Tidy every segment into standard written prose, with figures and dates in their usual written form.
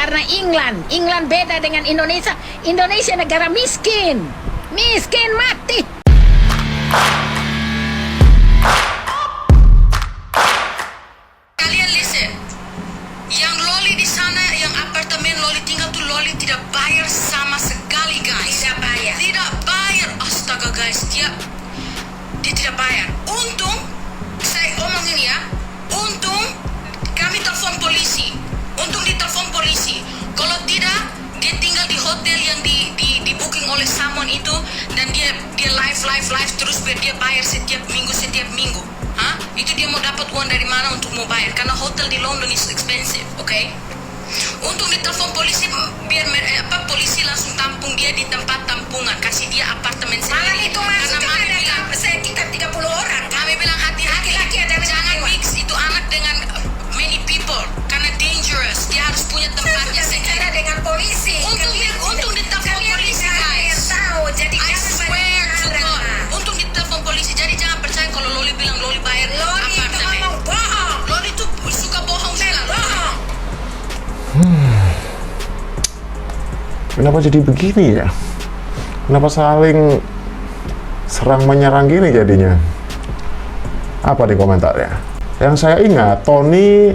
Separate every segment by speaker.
Speaker 1: karena England beda dengan Indonesia. Indonesia negara miskin mati.
Speaker 2: Kalian listen, yang Loli di sana, yang apartemen Loli tinggal tuh, Loli tidak bayar sama sekali, guys. Tidak bayar, astaga guys, dia tidak bayar. Untung, saya omongin ya, untung kami telepon polisi. Untung ditelepon polisi. Kalau tidak, dia tinggal di hotel yang di booking oleh someone itu, dan dia live terus biar dia bayar setiap minggu. Hah? Itu dia mau dapat uang dari mana untuk mau bayar? Karena hotel di London is expensive, oke? Untung ditelepon polisi biar polisi langsung tampung dia di tempat tampungan, kasih dia apartemen sendiri.
Speaker 1: Malah itu masuk
Speaker 2: karena mami bilang
Speaker 1: sekitar 30 orang.
Speaker 2: kami bilang hati-hati, jangan mix itu anak dengan many people karena dangerous. Dia harus punya tempatnya sendiri.
Speaker 1: Bicara dengan polisi.
Speaker 2: Untung ditelepon polisi, guys.
Speaker 1: Tahu, jadi
Speaker 2: I
Speaker 1: jangan
Speaker 2: swear to
Speaker 1: banyak
Speaker 2: God.
Speaker 1: bicara.
Speaker 2: Untung ditelepon polisi. Jadi jangan percaya kalau Loli bilang Loli bayar
Speaker 1: Loli itu
Speaker 2: apartemen.
Speaker 1: ngomong bohong.
Speaker 2: Loli tuh suka bohong sekali.
Speaker 1: Bohong.
Speaker 3: Kenapa jadi begini ya? Kenapa saling serang menyerang gini jadinya? Apa di komentarnya? Yang saya ingat, Tony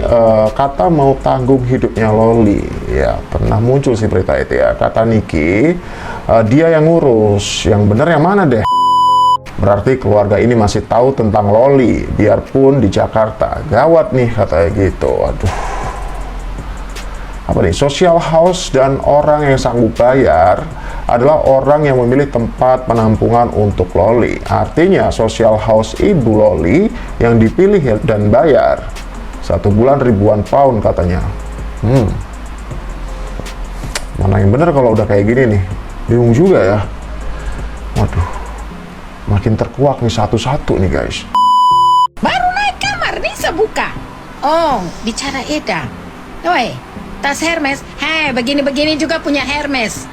Speaker 3: kata mau tanggung hidupnya Loli. Ya, pernah muncul sih berita itu ya. Kata Niki, dia yang ngurus. Yang bener yang mana deh? Berarti keluarga ini masih tahu tentang Loli, biarpun di Jakarta. Gawat nih katanya gitu. Aduh. Apa nih? Social house dan orang yang sanggup bayar adalah orang yang memilih tempat penampungan untuk Loli. Artinya social house ibu Loli yang dipilih dan bayar. 1 bulan ribuan pound katanya. Mana yang bener kalau udah kayak gini nih? Bingung juga ya. Waduh. Makin terkuak nih satu-satu nih guys.
Speaker 1: Baru naik kamar bisa buka. Oh, bicara Eda. Woi, tas Hermes. Hei, begini-begini juga punya Hermes.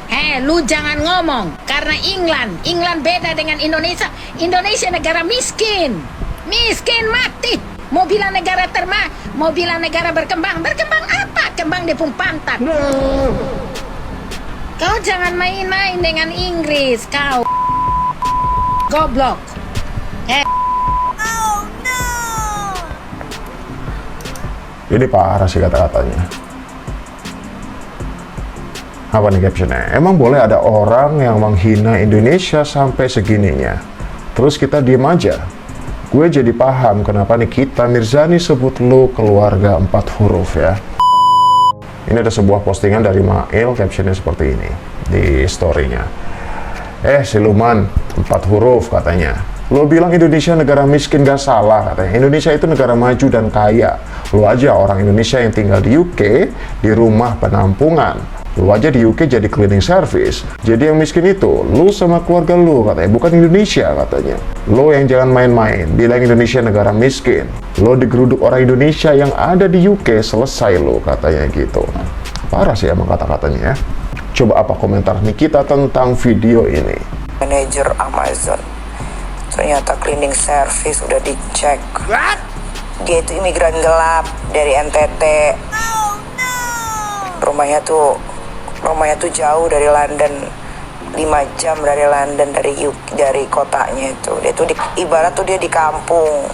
Speaker 1: Hei, lu jangan ngomong. Karena England beda dengan Indonesia. Indonesia negara miskin mati. Mau bilang negara mau bilang negara berkembang apa? Kembang di pantat. Kau jangan main-main dengan Inggris, kau. Goblok.
Speaker 3: Ini parah sih kata-katanya. Apa nih captionnya? Emang boleh ada orang yang menghina Indonesia sampai segininya? Terus kita diem aja? Gue jadi paham kenapa nih kita Mirzani sebut lu keluarga 4 huruf ya. Ini ada sebuah postingan dari Mail, captionnya seperti ini di story-nya. Siluman 4 huruf katanya. Lo bilang Indonesia negara miskin gak salah katanya. Indonesia itu negara maju dan kaya. Lo aja orang Indonesia yang tinggal di UK di rumah penampungan. Lo aja di UK jadi cleaning service. Jadi yang miskin itu lo sama keluarga lo katanya, bukan Indonesia katanya. Lo yang jangan main-main bilang Indonesia negara miskin. Lo digeruduk orang Indonesia yang ada di UK, selesai lo katanya gitu. Parah sih emang kata-katanya ya. Coba apa komentar Nikita tentang video ini?
Speaker 4: Manajer Amazon, ternyata cleaning service udah dicek.
Speaker 1: What?
Speaker 4: Dia itu imigran gelap dari NTT. Rumahnya tuh jauh dari London, 5 jam dari London, dari kotanya itu. Dia tuh ibarat tuh dia di kampung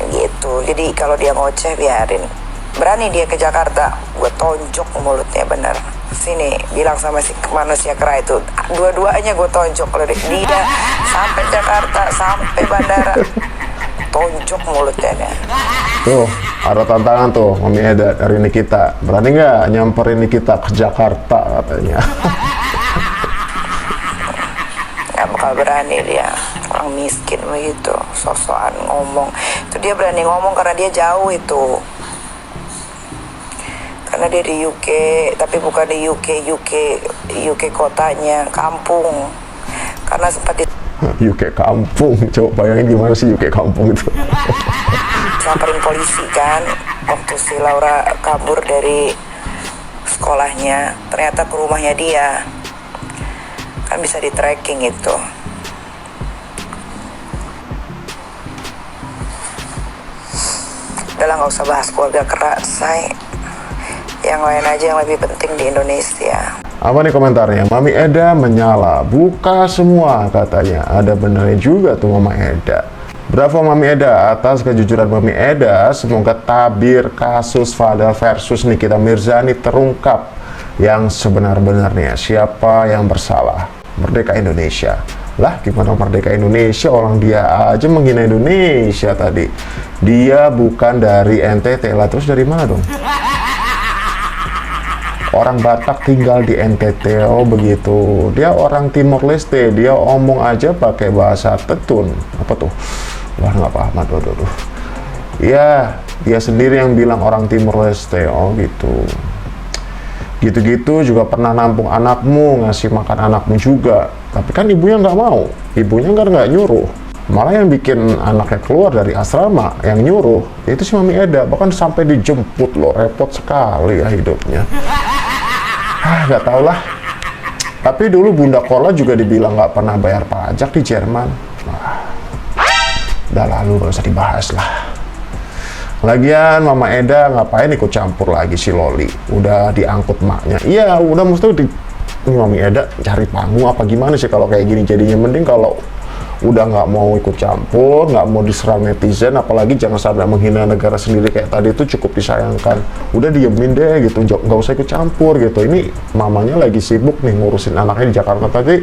Speaker 4: gitu. Jadi kalau dia ngoceh biarin. Berani dia ke Jakarta, gue tonjok mulutnya bener. Sini, bilang sama si manusia kera itu, dua-duanya gue tonjok. Kalau dia sampai Jakarta, sampai bandara, tonjok mulutnya dia.
Speaker 3: Tuh, ada tantangan tuh, Mami Eda dari Nikita. Berani nggak nyamperin Nikita ke Jakarta katanya?
Speaker 4: Nggak bakal berani dia, orang miskin begitu, sosokan ngomong. Itu dia berani ngomong karena dia jauh itu. Karena dia di UK, tapi bukan di UK kotanya, kampung. Karena sempat
Speaker 3: UK kampung, coba bayangin gimana sih UK kampung itu.
Speaker 4: samperin polisi kan, waktu si Laura kabur dari sekolahnya, ternyata ke rumahnya dia. Kan bisa di tracking itu. Udah lah, nggak usah bahas keluarga kera, say. yang lain aja yang lebih penting di Indonesia.
Speaker 3: Apa nih komentarnya? Mami Eda menyala, buka semua katanya. Ada benernya juga tuh Mama Eda. Bravo Mami Eda atas kejujuran Mami Eda. Semoga tabir kasus Fadel versus Nikita Mirzani terungkap yang sebenar-benarnya. Siapa yang bersalah? Merdeka Indonesia. Lah gimana merdeka Indonesia? Orang dia aja menghina Indonesia tadi. Dia bukan dari NTT lah, terus dari mana dong? Orang Batak tinggal di NTT, oh begitu. Dia orang Timor Leste, dia omong aja pakai bahasa Tetun. Apa tuh? Wah nggak paham, aduh. Iya, dia sendiri yang bilang orang Timor Leste, oh gitu. Gitu-gitu juga pernah nampung anakmu, ngasih makan anakmu juga. Tapi kan ibunya nggak mau, ibunya nggak nyuruh. Malah yang bikin anaknya keluar dari asrama, yang nyuruh, itu si Mami Eda. Bahkan sampai dijemput loh, repot sekali ya hidupnya. Nggak tau lah. Tapi dulu Bunda Kola juga dibilang nggak pernah bayar pajak di Jerman. Udah lalu, nggak usah dibahas lah. Lagian Mama Eda ngapain ikut campur lagi si Loli? Udah diangkut maknya. Iya, udah mesti ini Mami Eda cari panggung apa gimana sih kalau kayak gini jadinya. Mending kalau udah nggak mau ikut campur, nggak mau diserang netizen, apalagi jangan sampai menghina negara sendiri kayak tadi, itu cukup disayangkan. Udah diemin deh gitu, nggak usah ikut campur gitu. Ini mamanya lagi sibuk nih ngurusin anaknya di Jakarta. Tapi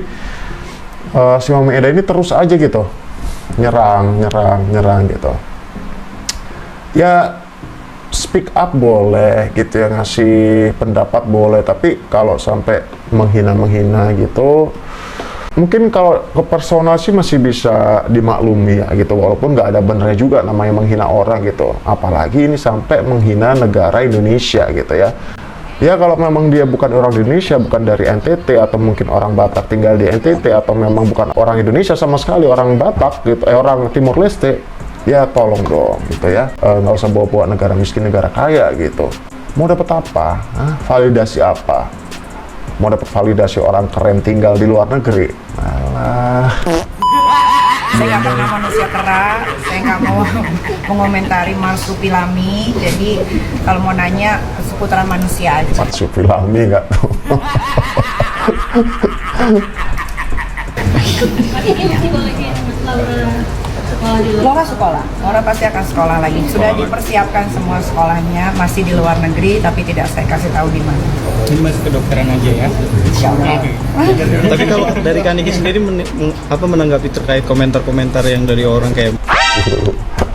Speaker 3: si Mami Eda ini terus aja gitu nyerang gitu. Ya speak up boleh gitu ya, ngasih pendapat boleh, tapi kalau sampai menghina gitu, mungkin kalau ke personal sih masih bisa dimaklumi ya gitu, walaupun nggak ada benernya juga namanya menghina orang gitu, apalagi ini sampai menghina negara Indonesia gitu ya. Ya kalau memang dia bukan orang Indonesia, bukan dari NTT, atau mungkin orang Batak tinggal di NTT, atau memang bukan orang Indonesia sama sekali, orang Batak gitu, orang Timor Leste, ya tolong dong gitu ya, nggak usah bawa-bawa negara miskin, negara kaya gitu. Mau dapat apa? Validasi apa? Mau dapat validasi orang keren tinggal di luar negeri? Alah.
Speaker 5: Saya nggak pernah manusia kera, saya nggak mau mengomentari marsupilami. Jadi kalau mau nanya seputaran manusia aja.
Speaker 3: Marsupilami nggak tuh?
Speaker 5: Laura sekolah, Laura pasti akan sekolah lagi. Sudah dipersiapkan semua sekolahnya, masih di luar negeri, tapi tidak saya kasih tahu di mana.
Speaker 6: Ini masih kedokteran aja ya?
Speaker 5: Insya Allah.
Speaker 6: Tapi kalau dari Kaniki sendiri menanggapi terkait komentar-komentar yang dari orang kayak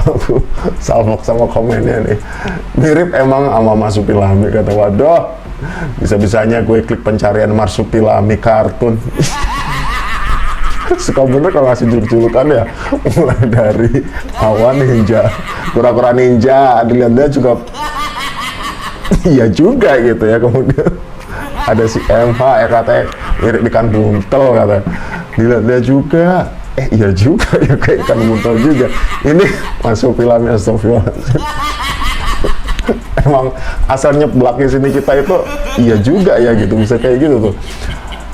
Speaker 3: Aku salmok sama komennya nih, mirip emang sama Marsupilami, kata waduh, bisa-bisanya gue klik pencarian Marsupilami kartun. Suka bener kalau ngasih juluk-julukan ya, mulai dari Awan Ninja, Kura-Kura Ninja, dilihat-lihat juga iya juga gitu ya. Kemudian ada si MH ya katanya mirip ikan buntel, kata dilihat-lihat juga iya juga ya kayak ikan buntel juga. Ini Marsupilami, astagfirullahaladzim. Emang asalnya belakang sini kita itu iya juga ya gitu, bisa kayak gitu tuh.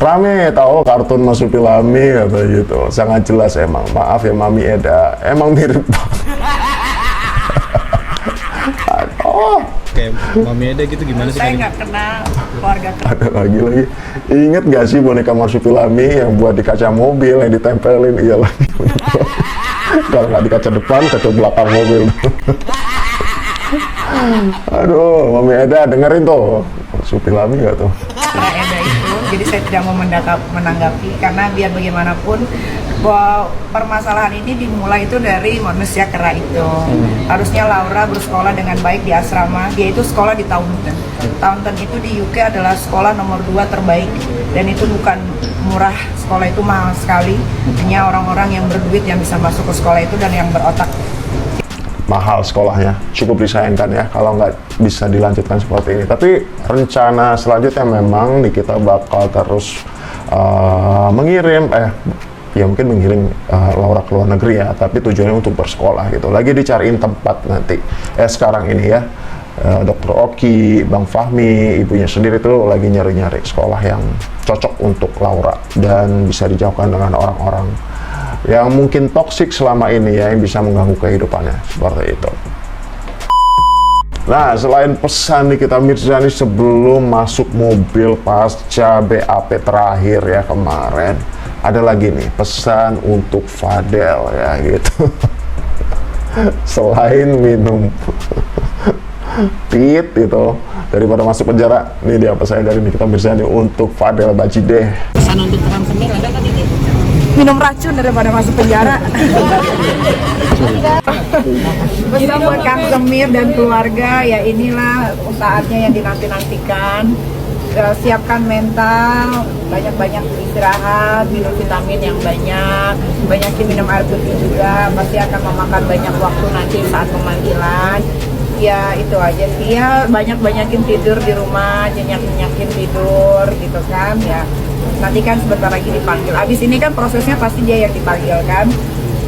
Speaker 3: Rame tahu kartun Marsupilami kata gitu, sangat jelas emang. Maaf ya Mami Eda, emang mirip banget. Oh,
Speaker 6: kayak Mami Eda gitu gimana sih?
Speaker 5: Saya nggak kenal keluarga.
Speaker 3: ada lagi. Ingat gak sih boneka Marsupilami yang buat di kaca mobil yang ditempelin? Iya lagi. Kalau nggak di kaca depan, kaca belakang mobil. Aduh, Mami Eda dengerin tuh Marsupilami nggak tuh?
Speaker 5: Eda itu, jadi saya tidak mau menanggapi karena biar bagaimanapun bahwa permasalahan ini dimulai itu dari manusia kera itu. Harusnya Laura bersekolah dengan baik di asrama. Dia itu sekolah di Taunton. Taunton itu di UK adalah sekolah nomor 2 terbaik, dan itu bukan murah, sekolah itu mahal sekali. Hanya orang-orang yang berduit yang bisa masuk ke sekolah itu dan yang berotak.
Speaker 3: Mahal sekolahnya, cukup disayangkan ya kalau nggak bisa dilanjutkan seperti ini. Tapi rencana selanjutnya memang kita bakal terus mengirim Laura ke luar negeri ya, tapi tujuannya untuk bersekolah gitu. Lagi dicariin tempat nanti. Sekarang ini ya, Dr. Oki, Bang Fahmi, ibunya sendiri tuh lagi nyari-nyari sekolah yang cocok untuk Laura dan bisa dijauhkan dengan orang-orang yang mungkin toksik selama ini ya, yang bisa mengganggu kehidupannya, seperti itu. Nah, selain pesan Nikita Mirzani sebelum masuk mobil pasca BAP terakhir ya kemarin, ada lagi nih pesan untuk Fadel ya gitu. Selain minum pit itu daripada masuk penjara, ini dia pesan dari Nikita Mirzani untuk Fadel Bajideh.
Speaker 1: Pesan untuk Terang Semir ada kan ini?
Speaker 5: Minum racun daripada masuk penjara. Pesan buat Kang Semir dan keluarga, ya inilah saatnya yang dinanti-nantikan. Siapkan mental, banyak-banyak istirahat, minum vitamin yang banyak, banyakin minum air putih juga, pasti akan memakan banyak waktu nanti saat pemanggilan. Ya itu aja sih ya, banyak-banyakin tidur di rumah, nyenyak-nyenyakin tidur gitu kan ya. Nanti kan sebentar lagi dipanggil. Abis ini kan prosesnya pasti dia yang dipanggil kan.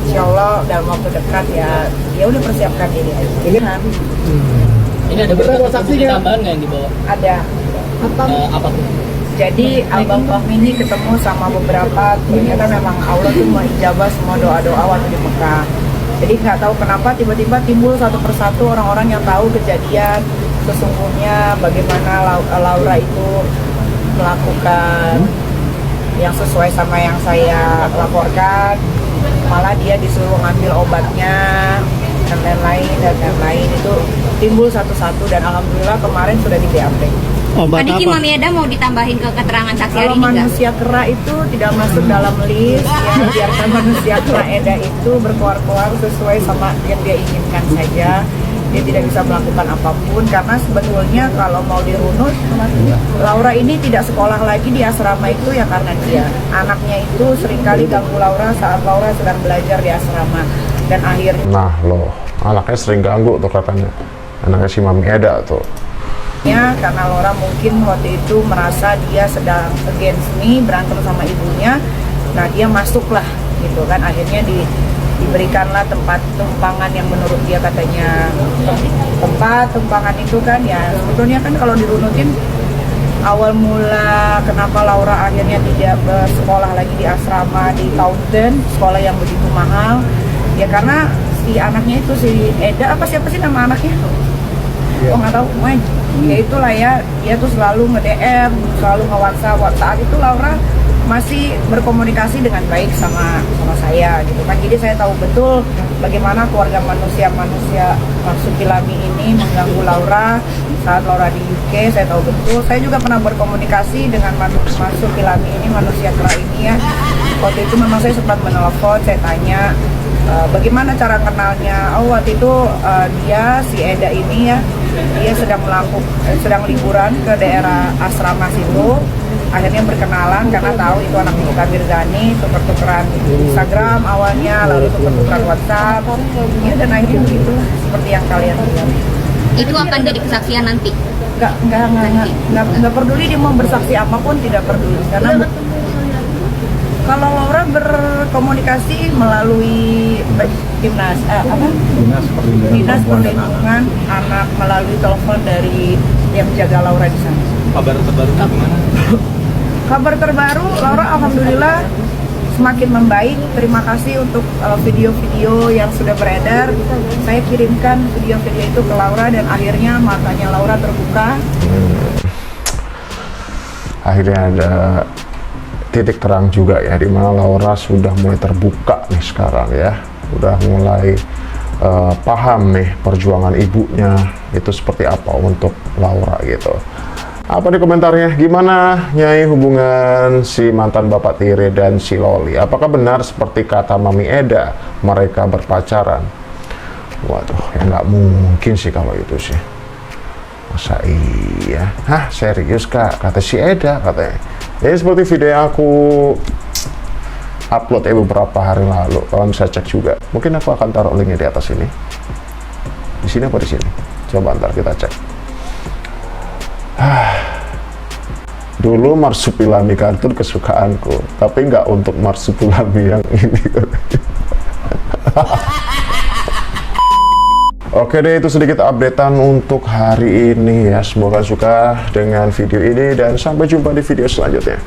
Speaker 5: Insya Allah dalam waktu dekat ya, ya udah persiapkan diri aja.
Speaker 7: Ini ada beberapa saksi tambahan nggak yang dibawa?
Speaker 5: Ada.
Speaker 7: Apa tuh?
Speaker 5: Jadi Abang Fahmi ini ketemu sama beberapa, ternyata memang Allah tuh mengijabah semua doa-doa waktu di Mekah. Jadi nggak tahu kenapa tiba-tiba timbul satu persatu orang-orang yang tahu kejadian sesungguhnya bagaimana Laura itu melakukan yang sesuai sama yang saya laporkan. Malah dia disuruh ngambil obatnya dan lain-lain itu timbul satu-satu dan alhamdulillah kemarin sudah di BAP.
Speaker 6: Obat
Speaker 8: Tadi
Speaker 6: apa?
Speaker 8: Ki Mami Eda mau ditambahin ke keterangan saksi hari
Speaker 5: Kalau
Speaker 8: ini nggak?
Speaker 5: manusia kera itu tidak masuk dalam list, ya biarkan manusia kera Eda itu berkeluar-keluar sesuai sama yang dia inginkan saja. Dia tidak bisa melakukan apapun karena sebetulnya kalau mau dirunut, Laura ini tidak sekolah lagi di asrama itu ya karena dia. Anaknya itu seringkali ganggu Laura saat Laura sedang belajar di asrama dan akhirnya
Speaker 3: Nah loh, anaknya sering ganggu tuh katanya, anaknya si Mami Eda tuh.
Speaker 5: karena Laura mungkin waktu itu merasa dia sedang against me, berantem sama ibunya, nah dia masuklah gitu kan, akhirnya diberikanlah tempat tumpangan yang menurut dia katanya tempat tumpangan itu kan ya sebetulnya kan kalau dirunutin awal mula kenapa Laura akhirnya tidak bersekolah lagi di asrama di Taunton, sekolah yang begitu mahal ya karena si anaknya itu si Eda apa siapa sih nama anaknya? Oh nggak tahu, ya itulah ya, dia tuh selalu nge-DM, selalu nge-WhatsApp. Saat itu Laura masih berkomunikasi dengan baik sama saya gitu kan. Jadi saya tahu betul bagaimana keluarga manusia Marsupilami ini mengganggu Laura saat Laura di UK. Saya tahu betul. Saya juga pernah berkomunikasi dengan Marsupilami ini, manusia kera ini ya. Waktu itu memang saya sempat menelpon, saya tanya bagaimana cara kenalnya. Oh waktu itu dia si Eda ini ya, dia sedang liburan ke daerah asrama situ. Akhirnya berkenalan karena tahu itu anak Nikita Mirzani, tuker-tukeran Instagram awalnya, lalu tuker-tukeran WhatsApp, ya dan akhirnya begitu seperti yang kalian lihat.
Speaker 8: Itu akan jadi kesaksian nanti.
Speaker 5: Nggak peduli dia mau bersaksi apapun, tidak peduli karena kalau Laura berkomunikasi melalui dinas perlindungan anak melalui telepon dari yang menjaga Laura di sana.
Speaker 6: Kabar terbaru gimana?
Speaker 5: Kabar terbaru, Laura alhamdulillah semakin membaik. Terima kasih untuk video-video yang sudah beredar. Saya kirimkan video-video itu ke Laura dan akhirnya matanya Laura terbuka.
Speaker 3: Akhirnya ada titik terang juga ya, dimana Laura sudah mulai terbuka nih sekarang ya, udah mulai paham nih perjuangan ibunya itu seperti apa untuk Laura gitu. Apa nih komentarnya? Gimana Nyai hubungan si mantan Bapak Tire dan si Loli? Apakah benar seperti kata Mami Eda mereka berpacaran? Waduh, ya nggak mungkin sih kalau itu sih. Masa iya? Hah, serius kak? Kata si Eda katanya. Ini seperti video yang aku upload ya beberapa hari lalu. Kalian bisa cek juga. Mungkin aku akan taruh linknya di atas ini. Di sini apa di sini? Coba ntar kita cek. Dulu Marsupilami kartun kesukaanku, tapi nggak untuk Marsupilami yang ini. Oke deh, itu sedikit updatean untuk hari ini ya. Semoga suka dengan video ini dan sampai jumpa di video selanjutnya.